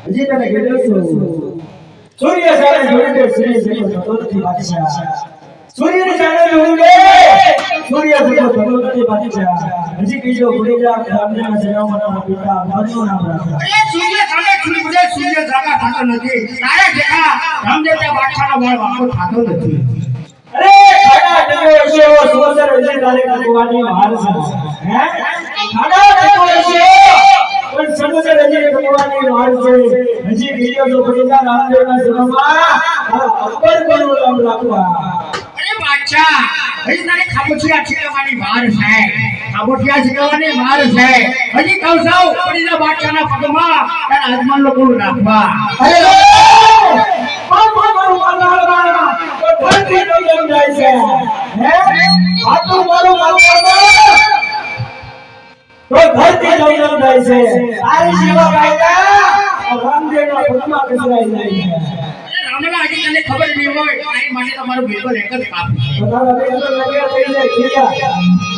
હજી તને કીધું સૂર્ય સામે જોડે શ્રી શ્રી ભગવતી બાદશાહ સૂર્યની સામે જોડે સૂર્ય શ્રી ભગવતી બાદશાહ હજી કીજો ગુડીજા રામદેવના જન્મના પિતા મારું નામ રાખો અરે સૂર્ય સામે ખુલીને સૂર્ય સામે થતો નથી તારે જેકા રામદેવના બાદશાહનો વાળ વાકો થતો નથી અરે ખાડા ટકો છે સોસર હજી તારે કુવાની હાર છે હે ખાડા ટકો છે પણ સમુદ્ર હજી ભગવાનની વાળ છે હજી કીજો જો ગુડીજા રામદેવના જન્મમાં અકબર કોનું નામ રાખવા અરે બાદશાહ હજી તારે ખાબોચિયા છીકવાની વાર છે ખાબોચિયા છીકવાની વાર છે હજી કૌસાવ પડીના બાદશાહના પગમાં તારા હાથમાં લોકો રાખવા અરે મારું મારવા ધરતી નો જમ જાય છે હે આટલું મારું મારવા તો ધરતી નો જમ જાય છે તારી સેવા કાયદા રામદેવના પગમાં કસરાઈ જાય છે રામલા હજી તને ખબર નહીં હોય તારી માટે તમારું બિલકુલ એક જ કામ છે તારા બેન તો લગ્યા થઈ જાય